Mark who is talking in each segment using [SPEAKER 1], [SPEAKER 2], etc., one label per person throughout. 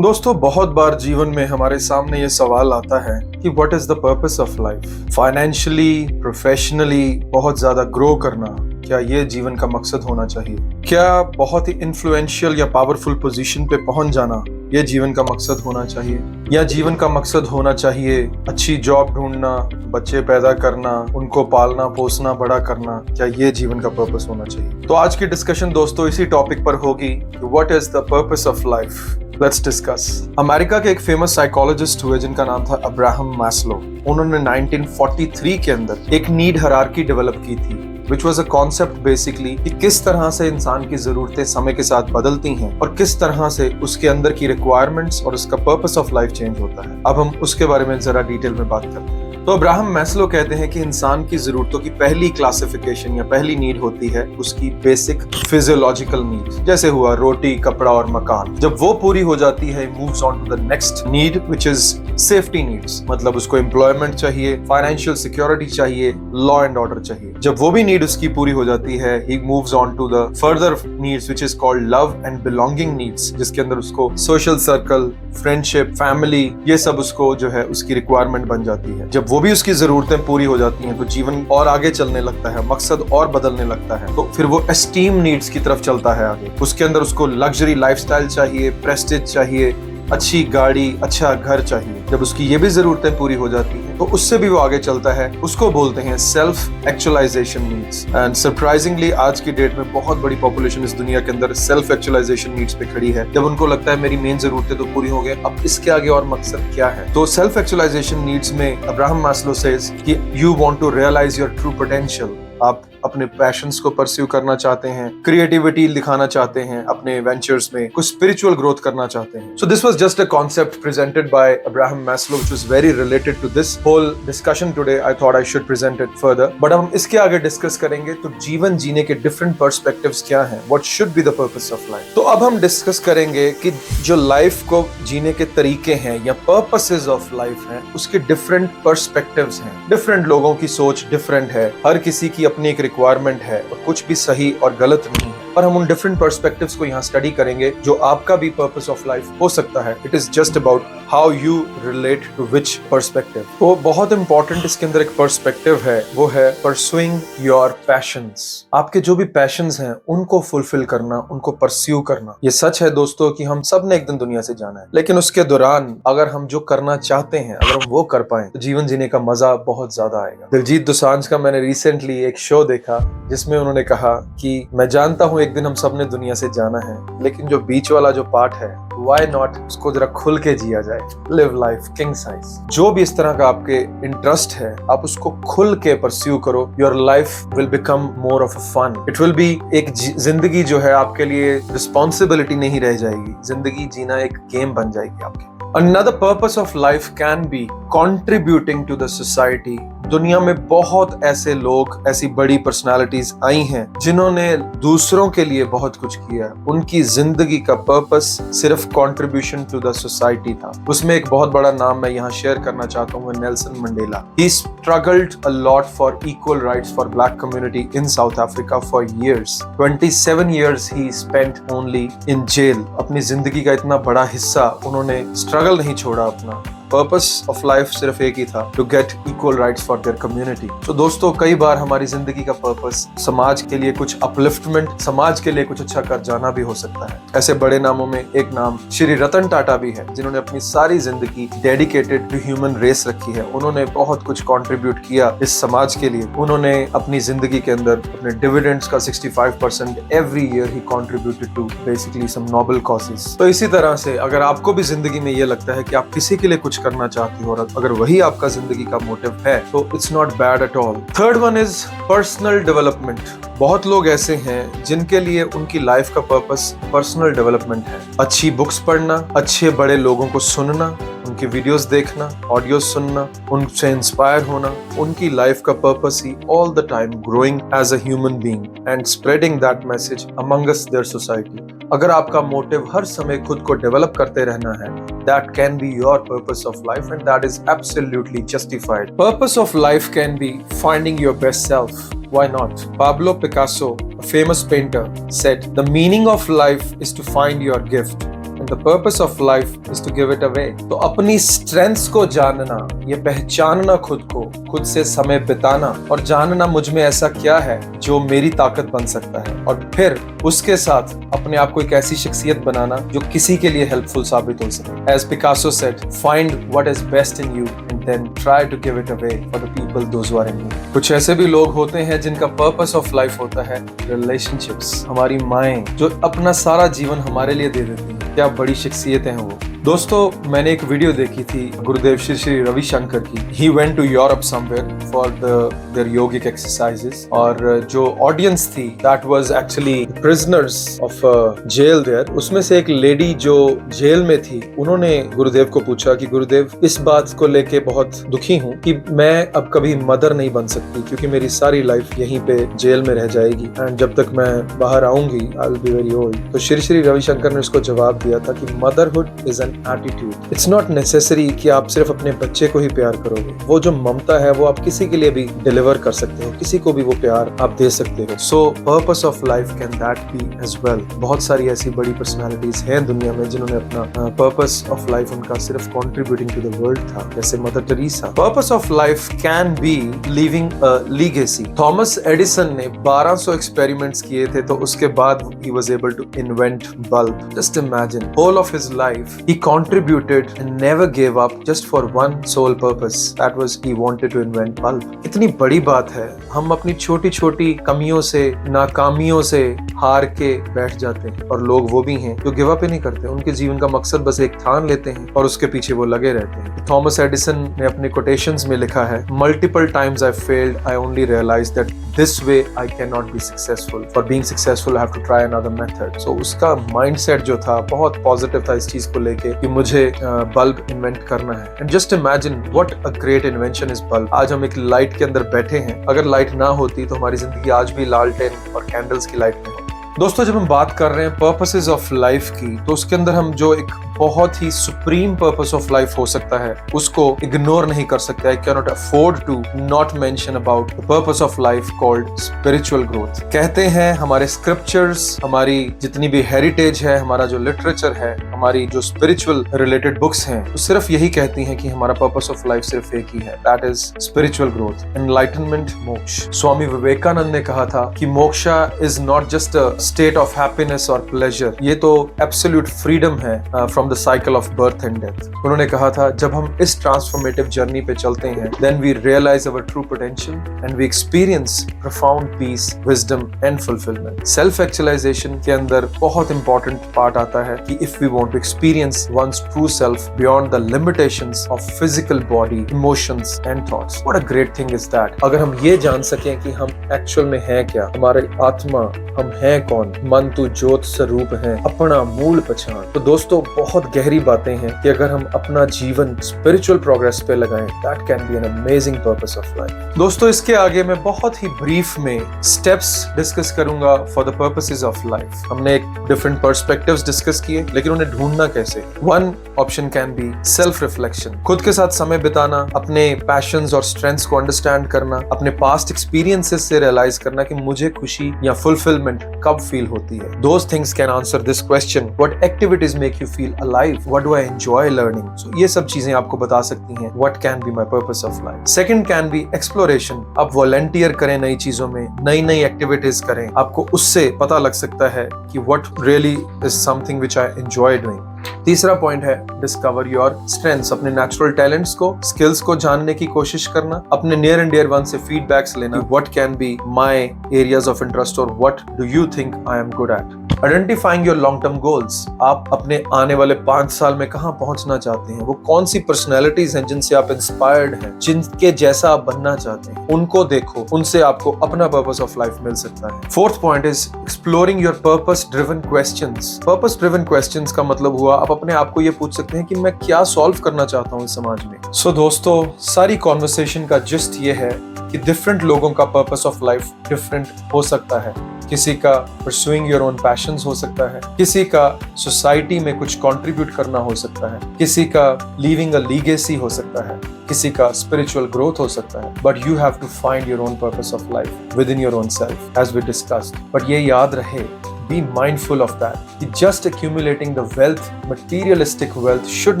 [SPEAKER 1] दोस्तों, बहुत बार जीवन में हमारे सामने ये सवाल आता है कि what is the purpose of life. Financially, professionally बहुत ज्यादा ग्रो करना, क्या ये जीवन का मकसद होना चाहिए? क्या बहुत ही इन्फ्लुएंशियल या पावरफुल पोजीशन पे पहुंच जाना ये जीवन का मकसद होना चाहिए? या जीवन का मकसद होना चाहिए अच्छी जॉब ढूंढना, बच्चे पैदा करना, उनको पालना पोसना बड़ा करना? क्या ये जीवन का पर्पस होना चाहिए? तो आज की डिस्कशन दोस्तों इसी टॉपिक पर होगी, what is the purpose of life. Let's discuss. America के एक फेमस साइकोलॉजिस्ट हुए जिनका नाम था अब्राहम मैस्लो। उन्होंने 1943 के अंदर एक नीड हायरार्की डेवलप की थी, which was a concept basically कि किस तरह से इंसान की जरूरतें समय के साथ बदलती हैं और किस तरह से उसके अंदर की रिक्वायरमेंट्स और उसका पर्पस ऑफ लाइफ चेंज होता है। अब हम उसके बारे में जरा डिटेल में बात करते हैं। तो अब्राहम मैस्लो कहते हैं कि इंसान की जरूरतों की पहली क्लासिफिकेशन या पहली नीड होती है उसकी बेसिक फिजियोलॉजिकल नीड, जैसे हुआ रोटी, कपड़ा और मकान। जब वो पूरी हो जाती है, moves on to the next need which is safety needs, मतलब उसको एम्प्लॉयमेंट चाहिए, फाइनेंशियल सिक्योरिटी चाहिए, लॉ एंड ऑर्डर चाहिए। जब वो भी नीड उसकी पूरी हो जाती है, he moves on to the further needs which is called love and belonging needs, जिसके अंदर उसको सोशल सर्कल, फ्रेंडशिप, फैमिली, ये सब उसको जो है उसकी रिक्वायरमेंट बन जाती है। जब वो भी उसकी जरूरतें पूरी हो जाती हैं तो जीवन और आगे चलने लगता है, मकसद और बदलने लगता है। तो फिर वो एस्टीम नीड्स की तरफ चलता है आगे। उसके अंदर उसको लग्जरी लाइफस्टाइल चाहिए, प्रेस्टीज चाहिए, अच्छी गाड़ी, अच्छा घर चाहिए। जब उसकी ये भी जरूरतें पूरी हो जाती हैं तो उससे भी वो आगे चलता है। उसको बोलते हैं self actualisation needs. And surprisingly आज की डेट में बहुत बड़ी पॉपुलेशन इस दुनिया के अंदर सेल्फ एक्चुअलाइजेशन नीड्स पे खड़ी है। जब उनको लगता है मेरी मेन जरूरतें तो पूरी हो गई, अब इसके आगे और मकसद क्या है? तो सेल्फ एक्चुअलाइजेशन नीड्स में अब्राहम मैस्लो सेज कि you want to realise your true potential. आप अपने पैशंस को परस्यू करना चाहते हैं, क्रिएटिविटी दिखाना चाहते हैं अपने वेंचर्स में, कुछ स्पिरिचुअल ग्रोथ करना चाहते हैं। So this was just a concept presented by Abraham Maslow which was very related to this whole discussion today. I thought I should present it further, but हम इसके आगे डिस्कस करेंगे तो जीवन जीने के डिफरेंट पर्सपेक्टिव्स क्या हैं, what should be the purpose of life. तो अब हम डिस्कस करेंगे कि जो लाइफ को जीने के तरीके हैं या पर्पसेस ऑफ लाइफ हैं, उसके डिफरेंट पर्सपेक्टिव्स हैं। डिफरेंट लोगों की सोच डिफरेंट है, हर किसी की अपनी एक रिक्वायरमेंट है और कुछ भी सही और गलत नहीं है। पर हम उन डिफरेंट पर्सपेक्टिव्स को यहाँ स्टडी करेंगे जो आपका भी पर्पस ऑफ लाइफ हो सकता है। It is just about how you relate to which perspective. तो बहुत इंपॉर्टेंट इसके अंदर एक पर्सपेक्टिव है, वो है परस्यूइंग योर पैशंस। आपके जो भी पैशंस हैं उनको फुलफिल करना, उनको परस्यू करना। ये सच है दोस्तों कि हम सब ने एक दिन दुनिया से जाना है, लेकिन उसके दौरान अगर हम जो करना चाहते हैं अगर हम वो कर पाए तो जीवन जीने का मजा बहुत ज्यादा आएगा। दिलजीत दोसांझ का मैंने रिसेंटली एक शो देखा जिसमें उन्होंने कहा कि मैं जानता हूं एक दिन हम सब ने दुनिया से जाना है, लेकिन जो बीच वाला जो पार्ट है, व्हाई नॉट उसको जरा खुल के जिया जाए। Live life king size. जो भी इस तरह का आपके इंटरेस्ट है आप उसको खुल के परस्यू करो। Your life will become more of a fun. It will be एक जिंदगी जो है आपके लिए रिस्पॉन्सिबिलिटी नहीं रह जाएगी, जिंदगी जीना एक गेम बन जाएगी आपकी। Another purpose of life can be contributing to the society. दुनिया में बहुत ऐसे लोग, ऐसी बड़ी पर्सनालिटीज आई हैं जिन्होंने दूसरों के लिए बहुत कुछ किया। उनकी जिंदगी का पर्पस सिर्फ कंट्रीब्यूशन टू द सोसाइटी था। उसमें एक बहुत बड़ा नाम मैं यहाँ शेयर करना चाहता हूँ, Nelson Mandela. He struggled a lot for equal rights for black community in South Africa for years. 27 years he spent only in jail. अपनी जिंदगी का इतना बड़ा हिस्सा उन्होंने स्ट्रगल नहीं छोड़ा अपना। पर्पस ऑफ लाइफ सिर्फ एक ही था, to get equal rights for their community. तो दोस्तों कई बार हमारी जिंदगी का पर्पस समाज के लिए कुछ अपलिफ्टमेंट, समाज के लिए कुछ अच्छा कर जाना भी हो सकता है। ऐसे बड़े नामों में एक नाम श्री रतन टाटा भी है, जिन्होंने अपनी सारी जिंदगी डेडिकेटेड टू ह्यूमन रेस रखी है। उन्होंने बहुत कुछ कंट्रीब्यूट किया इस समाज के लिए। उन्होंने अपनी जिंदगी के अंदर अपने डिविडेंड्स का 65% एवरी ईयर ही contributed to basically some noble causes. तो इसी तरह से अगर आपको भी जिंदगी में ये लगता है कि आप किसी के लिए कुछ करना चाहते हो और अगर वही आपका जिंदगी का मोटिव है तो it's not bad at all. Third one is personal development. बहुत लोग ऐसे हैं जिनके लिए उनकी लाइफ का पर्पस पर्सनल डेवलपमेंट है। अच्छी बुक्स पढ़ना, अच्छे बड़े लोगों को सुनना, उनकी वीडियोस देखना, ऑडियो सुनना, उनसे इंस्पायर होना, उनकी लाइफ का पर्पस ही all the time growing as a human being and spreading that message amongst their society. अगर आपका मोटिव हर समय खुद को डेवलप करते रहना है, that can be your purpose of life and that is absolutely justified. Purpose of life can be finding your best self. Why not? Pablo Picasso, a famous painter, said, "The meaning of life is to find your gift." and the purpose of life is to give it away. तो अपनी strengths को जानना, ये पहचानना खुद को, खुद से समय बिताना और जानना मुझ में ऐसा क्या है जो मेरी ताकत बन सकता है, और फिर उसके साथ अपने आप को एक ऐसी शख्सियत बनाना जो किसी के लिए हेल्पफुल साबित हो सके. As Picasso said, find what is best in you and then try to give it away for the people those who are in need. कुछ ऐसे भी लोग होते हैं जिनका पर्पस ऑफ लाइफ होता है रिलेशनशिप्स. हमारी माएं जो अपना सारा जीवन हमारे लिए दे देती हैं. क्या बड़ी शख्सियतें हैं वो. दोस्तों, मैंने एक वीडियो देखी थी गुरुदेव श्री रविशंकर की. He went to Europe somewhere for their yogic exercises, और जो ऑडियंस थी that was actually prisoners of jail there. उसमें से एक लेडी जो जेल में थी, उन्होंने गुरुदेव को पूछा कि गुरुदेव, इस बात को लेके बहुत दुखी हूँ कि मैं अब कभी मदर नहीं बन सकती क्योंकि मेरी सारी लाइफ यहीं पे जेल में रह जाएगी, एंड जब तक मैं बाहर आऊंगी I will be very old. तो श्री रविशंकर ने उसको जवाब दिया था कि motherhood is an attitude. It's not necessary कि आप सिर्फ अपने बच्चे को ही प्यार करोगे. वो जो ममता है वो आप किसी के लिए भी डिलीवर कर सकते हो, किसी को भी वो प्यार आप दे सकते हो. So purpose of life can that be as well. बहुत सारी ऐसी बड़ी पर्सनालिटीज हैं दुनिया में जिन्होंने अपना पर्पस ऑफ लाइफ उनका सिर्फ कंट्रीब्यूटिंग टू द वर्ल्ड था, जैसे Mother Teresa. Purpose of life can be living a legacy. Thomas Edison ने 1200 एक्सपेरिमेंट्स किए थे, तो उसके बाद he was able to invent bulb. Just imagine, whole of his life he contributed and never gave up just for one sole purpose. That was he wanted to invent bulb. इतनी बड़ी बात है. हम अपनी छोटी छोटी कमियों से, नाकामियों से हार के बैठ जाते हैं, और लोग वो भी हैं जो गिव अप ही नहीं करते. उनके जीवन का मकसद बस एक ठान लेते हैं और उसके पीछे वो लगे रहते हैं. थॉमस एडिसन ने अपने कोटेशंस में लिखा है, multiple times I failed, I only realise that this way I can not be successful. For being successful I have to try another method. So उसका माइंडसेट जो था बहुत पॉजिटिव था इस चीज को लेके कि मुझे बल्ब इन्वेंट करना है. And just imagine what a great invention is bulb. आज हम एक लाइट के अंदर बैठे हैं. अगर लाइट ना होती तो हमारी जिंदगी आज भी लालटेन और कैंडल्स की लाइट में होती. दोस्तों, जब हम बात कर रहे हैं पर्पसेस ऑफ लाइफ की, तो उसके अंदर हम जो एक बहुत ही सुप्रीम पर्पस ऑफ लाइफ हो सकता है उसको इग्नोर नहीं कर सकते. I can not afford to not mention about the purpose of life called spiritual growth. कहते हैं हमारे स्क्रिप्चर्स, हमारी जितनी भी हेरिटेज है, हमारा जो लिटरेचर है, हमारी जो स्पिरिचुअल रिलेटेड बुक्स हैं, वो सिर्फ यही कहती हैं कि हमारा पर्पस ऑफ लाइफ सिर्फ एक ही है, that is spiritual growth, enlightenment, मोक्ष. स्वामी विवेकानंद ने कहा था कि moksha is not just a state of happiness और प्लेजर, ये तो एब्सोल्यूट फ्रीडम है from the cycle of birth and death. उन्होंने कहा था, जब हम इस ट्रांसफॉर्मेटिव जर्नी पे चलते हैं, then we realise our true potential and we experience profound peace, wisdom and fulfilment. Self actualisation के अंदर बहुत इंपॉर्टेंट पार्ट आता है कि if we want to experience once true self beyond the limitations of physical body, emotions and thoughts. What a great thing is that. अगर हम ये जान सकें कि हम एक्चुअल में हैं क्या, हमारी आत्मा, हम हैं कौन, मन तू ज्योत स्वरूप है, अपना मूल पहचान. तो दोस्तों, बहुत गहरी बातें हैं कि अगर हम अपना जीवन स्पिरिचुअल प्रोग्रेस पे लगाएं, that can be an amazing purpose of life. दोस्तों, इसके आगे मैं बहुत ही ब्रीफ में स्टेप्स डिस्कस करूंगा for the purposes of life. हमने एक डिफरेंट पर्सपेक्टिव्स डिस्कस किए, लेकिन उन्हें ढूंढना कैसे. One option can be self reflection. खुद के साथ समय बिताना, अपने पैशंस और स्ट्रेंथ्स को अंडरस्टैंड करना, अपने पास्ट एक्सपीरियंसेस से रियलाइज करना कि मुझे खुशी या फुलफिलमेंट कब फील होती है. Those things can answer this question. What activities make you feel alive, what do I enjoy learning. So ये सब चीजें आपको बता सकती हैं what can be my purpose of life. Second can be exploration. आप volunteer करें नई चीजों में, नई नई एक्टिविटीज करें, आपको उससे पता लग सकता है कि what really is something which I enjoy doing. तीसरा पॉइंट है डिस्कवर योर स्ट्रेंथ्स. अपने नेचुरल टैलेंट्स को, स्किल्स को जानने की कोशिश करना, अपने नियर एंड डियर वन से फीडबैक्स लेना. What can be my areas of interest और what do you think I am good at. Identifying your long term goals. आप अपने आने वाले 5 साल में कहां पहुंचना चाहते हैं, वो कौन सी पर्सनैलिटीज हैं जिनसे आप इंस्पायर्ड हैं, जिनके जैसा आप बनना चाहते हैं, उनको देखो, उनसे आपको अपना पर्पस ऑफ लाइफ मिल सकता है. Fourth point is exploring your purpose driven questions. Purpose driven questions का मतलब हुआ आप अपने आप को ये पूछ सकते हैं कि मैं क्या सॉल्व करना चाहता हूँ इस समाज में. सो दोस्तों, सारी कॉन्वर्सेशन का जिस्ट ये है कि डिफरेंट लोगों का पर्पस ऑफ लाइफ डिफरेंट हो सकता है. किसी का परस्यूइंग योर ओन पैशंस हो सकता है, किसी का सोसाइटी में कुछ कंट्रीब्यूट करना हो सकता है, किसी का लीविंग अ लीगेसी हो सकता है, किसी का स्पिरिचुअल ग्रोथ हो सकता है. But you have to find your own purpose of life within your own self as we discussed. But ये याद रहे, be mindful of that. Just accumulating the wealth, materialistic wealth, should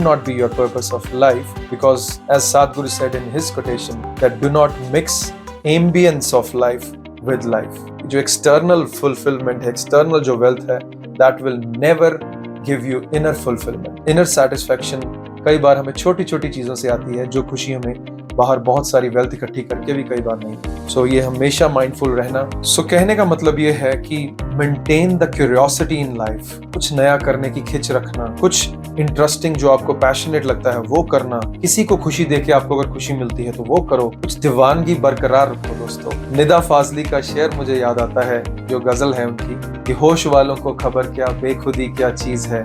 [SPEAKER 1] not be your purpose of life, because as Sadhguru said in his quotation, that do not mix ambience of life with life. जो external fulfillment है, external जो wealth है, that will never give you inner fulfillment, inner satisfaction. कई बार हमें छोटी छोटी चीजों से आती है जो खुशी हमें बाहर बहुत सारी वेल्थ इकट्ठी करके भी कई बार नहीं. सो ये हमेशा माइंडफुल रहना. सो कहने का मतलब ये है कि maintain the curiosity in life. कुछ नया करने की खिंच रखना, कुछ इंटरेस्टिंग जो आपको पैशनेट लगता है वो करना. किसी को खुशी देके आपको अगर खुशी मिलती है तो वो करो. कुछ दीवानगी बरकरार रखो दोस्तों. निदा फाजली का शेर मुझे याद आता है, जो गजल है उनकी, कि होश वालों को खबर क्या बेखुदी क्या चीज है,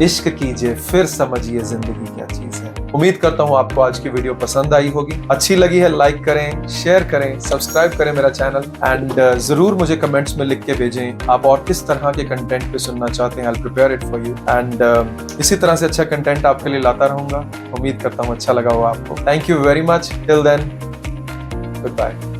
[SPEAKER 1] इश्क कीजिए फिर समझिए जिंदगी क्या चीज है. उम्मीद करता हूँ आपको आज की वीडियो पसंद आई होगी. अच्छी लगी है लाइक करें, शेयर करें, सब्सक्राइब करें मेरा चैनल, एंड जरूर मुझे कमेंट्स में लिख के भेजें आप और किस तरह के कंटेंट पे सुनना चाहते हैं. I will prepare it for you, and इसी तरह से अच्छा कंटेंट आपके लिए लाता रहूंगा. उम्मीद करता हूँ अच्छा लगा हो आपको. Thank you very much. Till then, good bye.